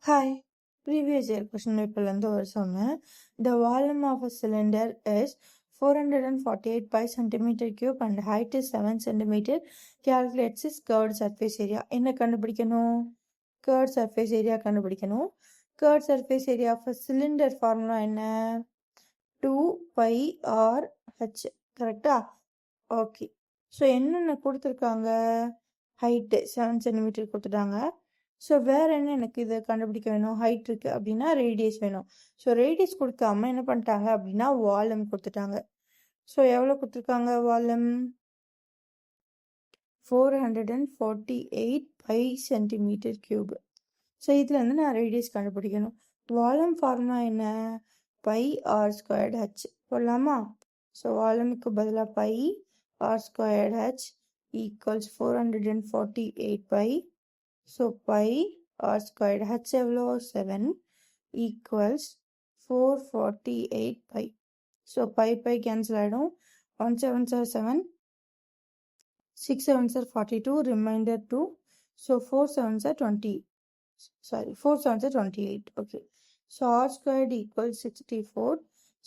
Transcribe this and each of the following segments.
Hi. Previous year question paper ஒரு சொன்னேன். The volume of a cylinder is 448 pi centimeter cube and height is 7 centimeter. Calculates its curved surface area. என்ன கண்டுபிடிக்கணும்? Curved surface area கண்டுபிடிக்கணும். Curved surface area of a cylinder formula என்ன? 2 pi r h. கரெக்டா? Okay. So என்னென்ன கொடுத்துருக்காங்க? Height 7 centimetre கொடுத்துட்டாங்க. So வேறு என்ன எனக்கு இதை கண்டுபிடிக்க வேணும்? ஹைட் இருக்குது அப்படின்னா ரேடியஸ் வேணும். ஸோ ரேடியஸ் கொடுக்காம என்ன பண்ணிட்டாங்க அப்படின்னா வால்யூம் கொடுத்துட்டாங்க. ஸோ எவ்வளோ கொடுத்துருக்காங்க volume? 448 pi centimetre cube. So இதுலேருந்து நான் ரேடியஸ் கண்டுபிடிக்கணும். வால்யூம் ஃபார்முலா என்ன? பை ஆர் ஸ்கொயர்டு ஹெச் போடலாமா? ஸோ வால்யூமுக்கு பதிலாக pi R squared H equals 448 pi. So pi r squared h எவ்வளோ 7 equals 448 pi. So pi cancel ஆகிடும். 1 7s are 7, 6 7s are 42, remainder 2. So 4 7s are 20. Sorry, 4 7s are 28. Okay. So r squared equals 64.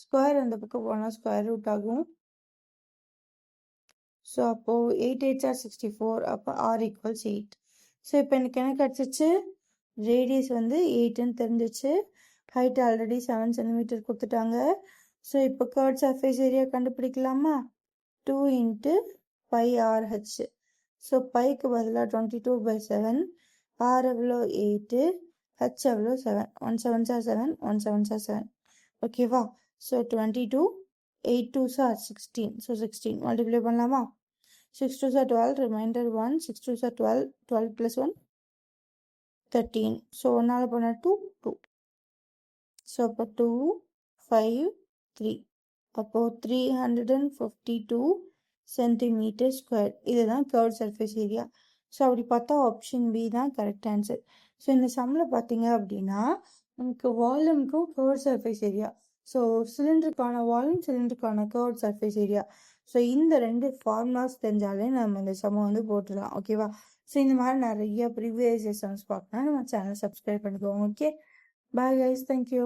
Square அந்த பக்கம் போனால் square root ஆகும். So அப்போது 8 8s are 64. அப்போ r equals 8. So இப்போ எனக்கு என்ன கிடச்சிச்சு? ரேடியஸ் வந்து 8ன்னு தெரிஞ்சிச்சு. ஹைட் ஆல்ரெடி 7 சென்டிமீட்டர் கொடுத்துட்டாங்க. ஸோ இப்போ கர்வ் சர்ஃபேஸ் ஏரியா கண்டுபிடிக்கலாமா? 2 இன்ட்டு பை ஆர்ஹெச். ஸோ பைக்கு பதிலாக 22/7. ஆர் எவ்வளோ 8, ஹெச் எவ்வளோ 7. 1 7s are 7, 1 7s are 7. ஓகேவா? So 22, 8 2s are 16. So 16 multiply பண்ணலாமா? 6 2s are 12, remainder 1, 6 2s are 12, 12 plus 1, 13. So 1 பண்ணா 2, 2. So அப்போ 2, 5, 3. அப்போ 352 சென்டிமீட்டர் ஸ்கொயர். இதுதான் கர்வ் சர்ஃபேஸ் ஏரியா. ஸோ அப்படி பார்த்தா ஆப்ஷன் பி தான் கரெக்ட் ஆன்சர். ஸோ இந்த சம்மில் பார்த்தீங்க அப்படின்னா நமக்கு வால்யூமுக்கும் கர்வ் சர்ஃபேஸ் ஏரியா. ஸோ சிலிண்டருக்கான வால்யூம், சிலிண்டருக்கான கர்வ் சர்ஃபேஸ் ஏரியா. ஸோ இந்த ரெண்டு ஃபார்முலாஸ் தெரிஞ்சாலே நம்ம இந்த சம்மை வந்து போட்டுடலாம். ஓகேவா? ஸோ இந்த மாதிரி நிறைய ப்ரீவியஸ் சம்ஸ் பார்க்கணும். நம்ம சேனல் சப்ஸ்கிரைப் பண்ணிக்கோங்க. Okay, bye guys, thank you.